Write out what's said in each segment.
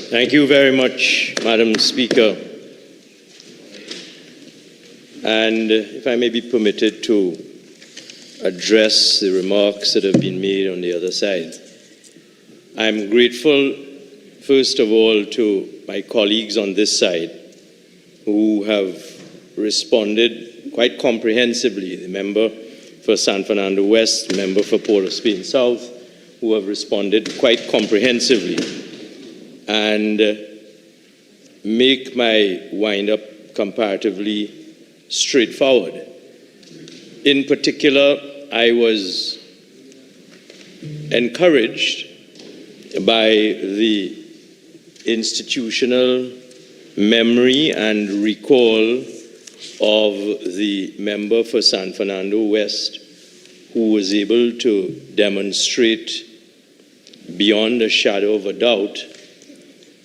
Thank you very much, Madam Speaker. And if I may be permitted to address the remarks that have been made on the other side. I'm grateful, first of all, to my colleagues on this side who have responded quite comprehensively. The member for San Fernando West, the member for Port of Spain South, who have responded quite comprehensively and make my wind-up comparatively straightforward. In particular, I was encouraged by the institutional memory and recall of the member for San Fernando West, who was able to demonstrate beyond a shadow of a doubt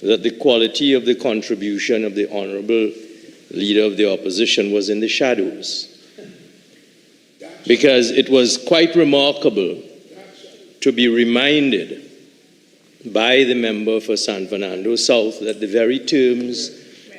that the quality of the contribution of the Honorable Leader of the Opposition was in the shadows. Because it was quite remarkable to be reminded by the member for San Fernando South that the very terms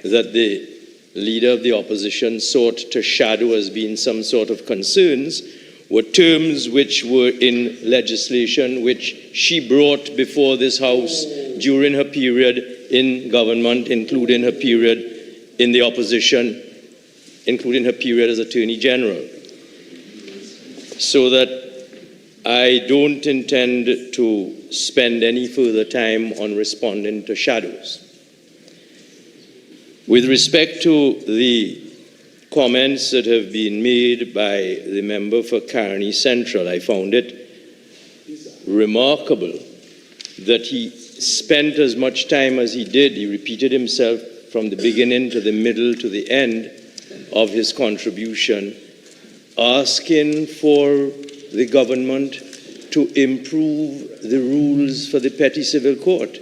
that the Leader of the Opposition sought to shadow as being some sort of concerns were terms which were in legislation which she brought before this House during her period in government, including her period in the opposition, including her period as Attorney General. So that I don't intend to spend any further time on responding to shadows. With respect to the comments that have been made by the member for Caroni Central, I found it remarkable that he spent as much time as he did. He repeated himself from the beginning to the middle to the end of his contribution, asking for the government to improve the rules for the Petty Civil Court.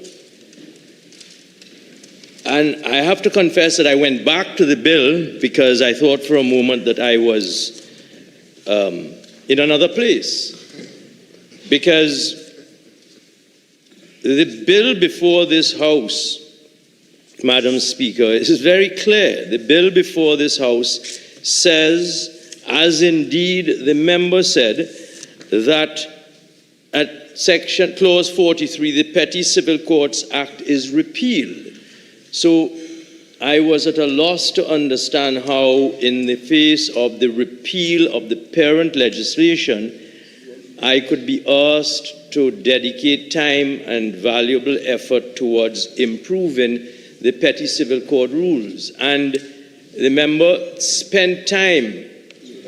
And I have to confess that I went back to the bill because I thought for a moment that I was in another place. Because the bill before this House, Madam Speaker, is very clear. The bill before this House says, as indeed the member said, that at clause 43, the Petty Civil Courts Act is repealed. So I was at a loss to understand how, in the face of the repeal of the parent legislation, I could be asked to dedicate time and valuable effort towards improving the Petty Civil Court rules. And the member spent time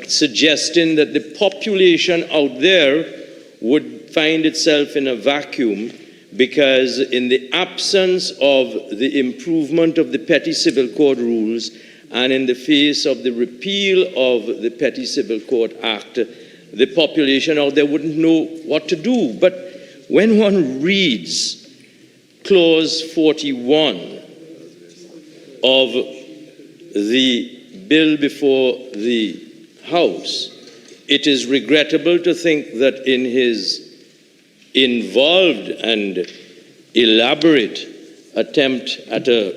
suggesting that the population out there would find itself in a vacuum because in the absence of the improvement of the Petty Civil Court rules and in the face of the repeal of the Petty Civil Court Act, the population out there wouldn't know what to do. But when one reads clause 41 of the bill before the House, it is regrettable to think that in his involved and elaborate attempt at a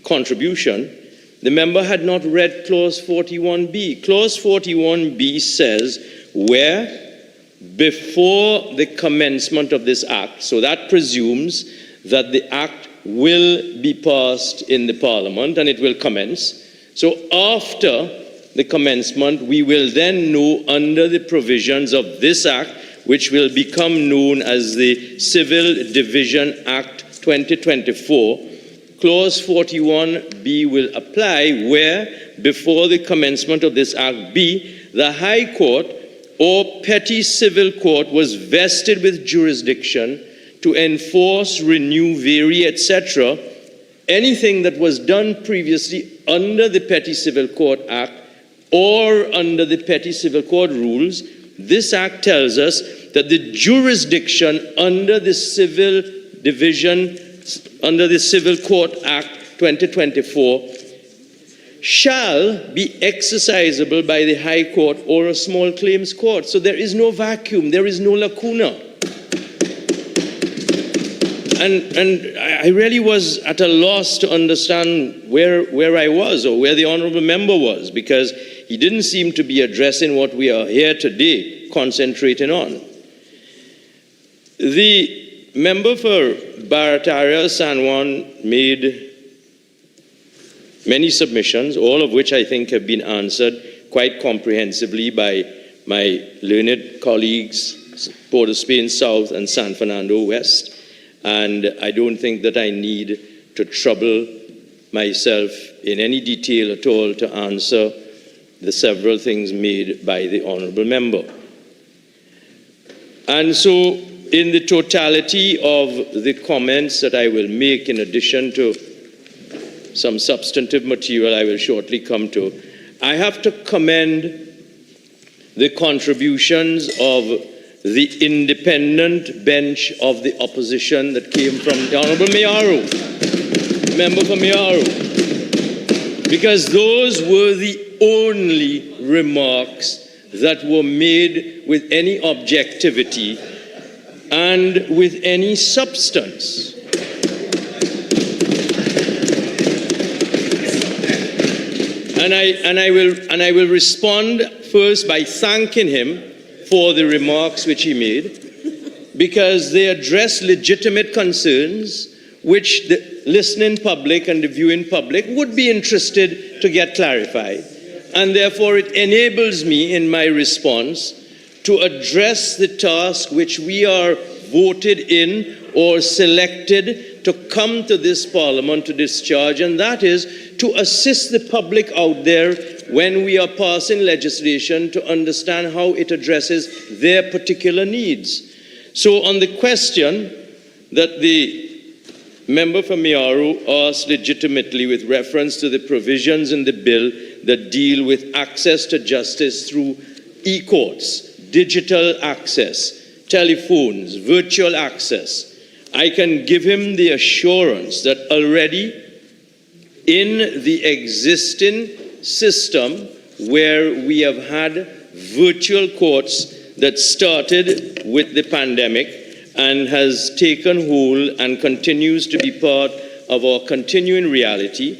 contribution, the member had not read clause 41B. Clause 41B says, where before the commencement of this act, so that presumes that the act will be passed in the Parliament and it will commence. So after the commencement, we will then know under the provisions of this act, which will become known as the Civil Division Act 2024, clause 41B will apply where, before the commencement of this act, B, the High Court or Petty Civil Court was vested with jurisdiction to enforce, renew, vary, etc., anything that was done previously under the Petty Civil Court Act or under the Petty Civil Court rules. This act tells us that the jurisdiction under the Civil Division, under the Civil Court Act 2024, shall be exercisable by the High Court or a small claims court. So there is no vacuum, there is no lacuna. And I really was at a loss to understand where I was or where the honorable member was, because he didn't seem to be addressing what we are here today concentrating on. The member for Barataria San Juan made many submissions, all of which I think have been answered quite comprehensively by my learned colleagues, Port of Spain South and San Fernando West. And I don't think that I need to trouble myself in any detail at all to answer the several things made by the honorable member. And so, in the totality of the comments that I will make, in addition to some substantive material I will shortly come to, I have to commend the contributions of the independent bench of the opposition that came from the Honorable Miyaru, member for Miyaru, because those were the only remarks that were made with any objectivity and with any substance. And I will respond first by thanking him for the remarks which he made, because they address legitimate concerns which the listening public and the viewing public would be interested to get clarified. And therefore it enables me in my response to address the task which we are voted in or selected to come to this Parliament to discharge, and that is to assist the public out there when we are passing legislation to understand how it addresses their particular needs. So on the question that the member for Miyaru asked legitimately with reference to the provisions in the bill that deal with access to justice through e-courts, digital access, telephones, virtual access, I can give him the assurance that already in the existing system where we have had virtual courts that started with the pandemic and has taken hold and continues to be part of our continuing reality,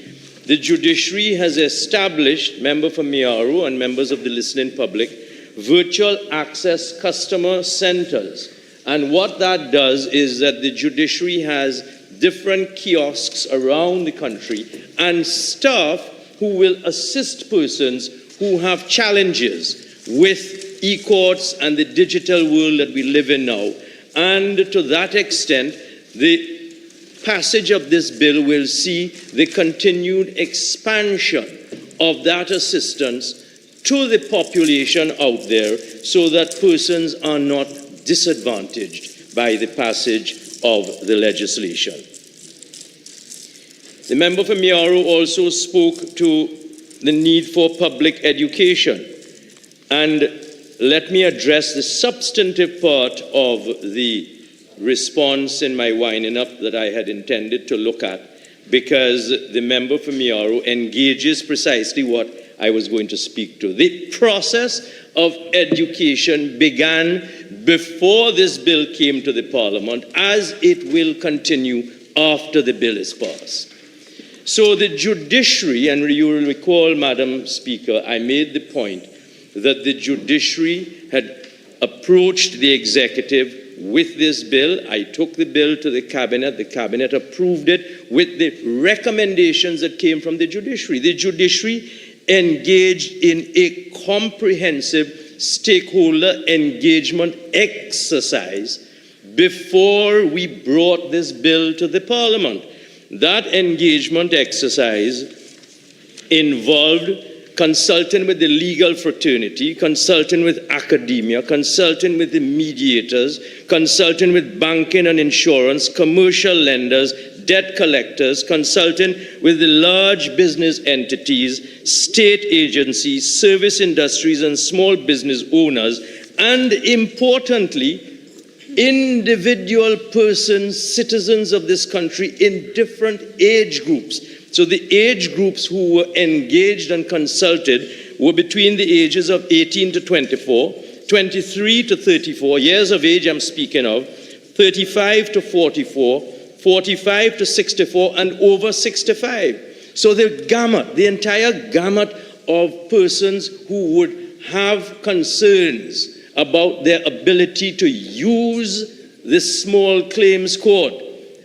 the judiciary has established, member for Miyaru and members of the listening public, virtual access customer centers. And what that does is that the judiciary has different kiosks around the country and staff who will assist persons who have challenges with e-courts and the digital world that we live in now. And to that extent, the passage of this bill will see the continued expansion of that assistance to the population out there so that persons are not disadvantaged by the passage of the legislation. The member for Miyaru also spoke to the need for public education. And let me address the substantive part of the response in my winding up that I had intended to look at, because the member for Miyaru engages precisely what I was going to speak to. The process of education began before this bill came to the Parliament, as it will continue after the bill is passed. So the judiciary, and you will recall, Madam Speaker, I made the point that the judiciary had approached the executive with this bill. I took the bill to the cabinet approved it with the recommendations that came from the judiciary. The judiciary engaged in a comprehensive stakeholder engagement exercise before we brought this bill to the Parliament. That engagement exercise involved consulting with the legal fraternity, consulting with academia, consulting with the mediators, consulting with banking and insurance, commercial lenders, debt collectors, consulting with the large business entities, state agencies, service industries, and small business owners, and importantly, individual persons, citizens of this country in different age groups. So the age groups who were engaged and consulted were between the ages of 18 to 24, 23 to 34, years of age I'm speaking of, 35 to 44, 45 to 64, and over 65. So the entire gamut of persons who would have concerns about their ability to use this small claims court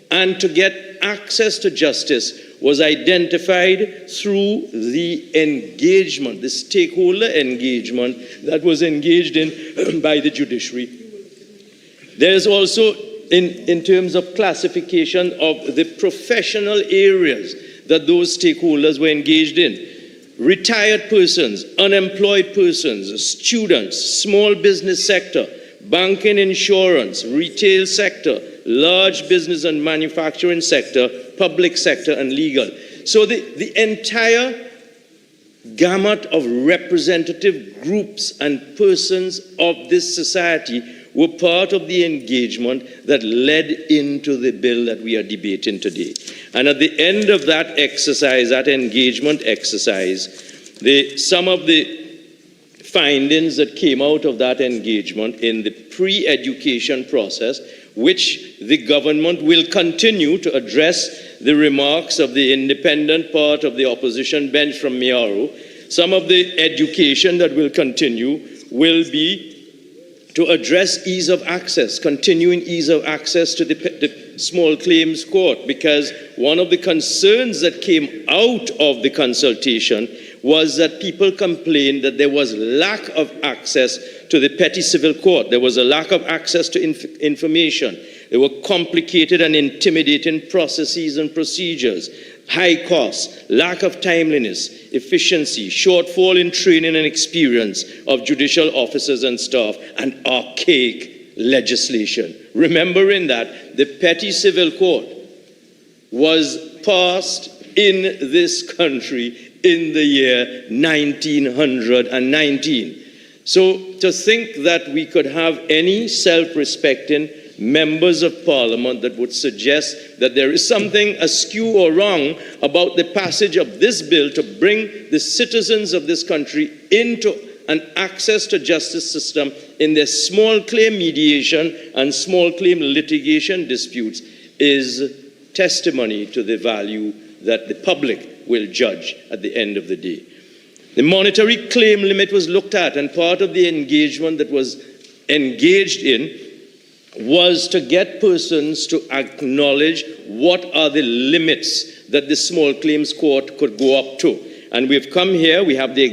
and to get access to justice was identified through the engagement, the stakeholder engagement that was engaged in by the judiciary. There is also, in terms of classification of the professional areas that those stakeholders were engaged in, retired persons, unemployed persons, students, small business sector, banking, insurance, retail sector, large business and manufacturing sector, public sector, and legal. So the entire gamut of representative groups and persons of this society were part of the engagement that led into the bill that we are debating today. And at the end of that exercise, that engagement exercise, some of the findings that came out of that engagement in the pre-education process, which the government will continue to address the remarks of the independent part of the opposition bench from Mearu. Some of the education that will continue will be to address ease of access, continuing ease of access to the small claims court, because one of the concerns that came out of the consultation was that people complained that there was lack of access to the petty civil court. There was a lack of access to information. There were complicated and intimidating processes and procedures, high costs, lack of timeliness, efficiency, shortfall in training and experience of judicial officers and staff, and archaic legislation. Remembering that the petty civil court was passed in this country in the year 1919. So to think that we could have any self-respecting members of parliament that would suggest that there is something askew or wrong about the passage of this bill to bring the citizens of this country into an access to justice system in their small claim mediation and small claim litigation disputes is testimony to the value that the public will judge at the end of the day. The monetary claim limit was looked at, and part of the engagement that was engaged in was to get persons to acknowledge what are the limits that the small claims court could go up to. And we've come here, we have the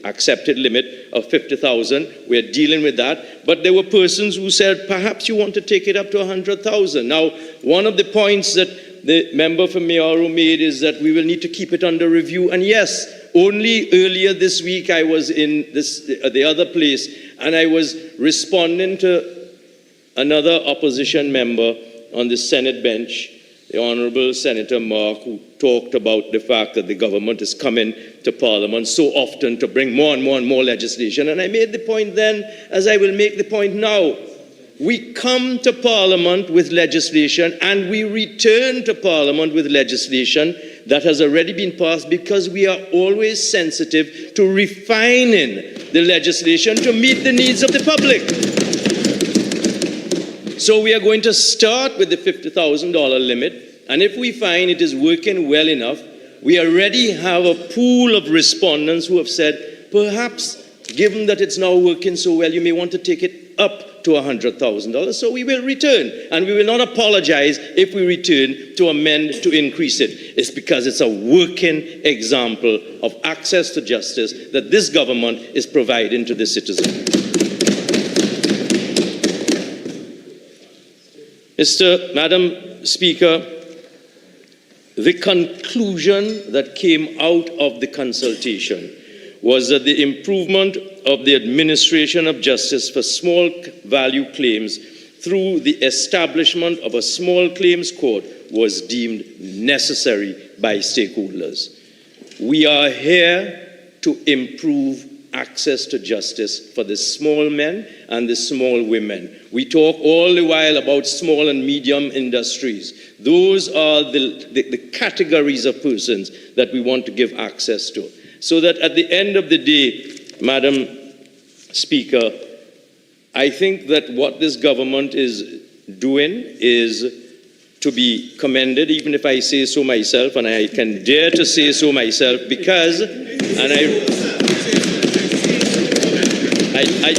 accepted limit of 50,000. We're dealing with that. But there were persons who said, perhaps you want to take it up to 100,000. Now, one of the points that the member from Mearu made is that we will need to keep it under review. And yes, only earlier this week I was in the other place, and I was responding to another opposition member on the Senate bench, the Honorable Senator Mark, who talked about the fact that the government is coming to Parliament so often to bring more and more and more legislation. And I made the point then, as I will make the point now, we come to Parliament with legislation and we return to Parliament with legislation that has already been passed because we are always sensitive to refining the legislation to meet the needs of the public. So we are going to start with the $50,000 limit, and if we find it is working well enough, we already have a pool of respondents who have said, perhaps, given that it's now working so well, you may want to take it up to $100,000. So we will return, and we will not apologize if we return to amend to increase it. It's because it's a working example of access to justice that this government is providing to the citizen. Madam Speaker, the conclusion that came out of the consultation was that the improvement of the administration of justice for small value claims through the establishment of a small claims court was deemed necessary by stakeholders. We are here to improve access to justice for the small men and the small women. We talk all the while about small and medium industries. Those are the categories of persons that we want to give access to. So that at the end of the day, Madam Speaker, I think that what this government is doing is to be commended, even if I say so myself, and I can dare to say so myself, because, and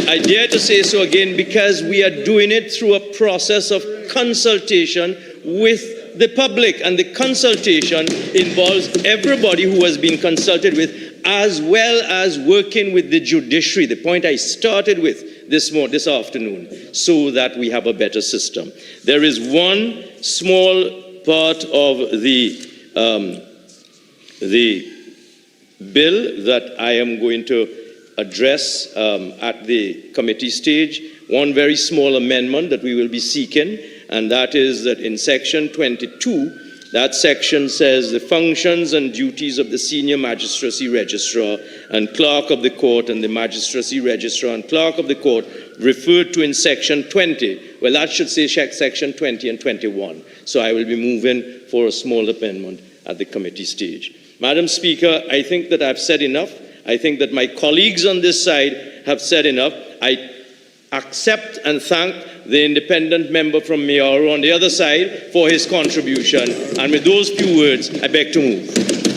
I dare to say so again, because we are doing it through a process of consultation with the public, and the consultation involves everybody who has been consulted with, as well as working with the judiciary, the point I started with this afternoon, so that we have a better system. There is one small part of the bill that I am going to address at the committee stage, one very small amendment that we will be seeking, and that is that in section 22, that section says the functions and duties of the senior magistracy registrar and clerk of the court, and the magistracy registrar and clerk of the court referred to in section 20. Well, that should say section 20 and 21. So I will be moving for a small amendment at the committee stage. Madam Speaker, I think that I've said enough. I think that my colleagues on this side have said enough. I accept and thank the independent member from Mayaro on the other side for his contribution. And with those few words, I beg to move.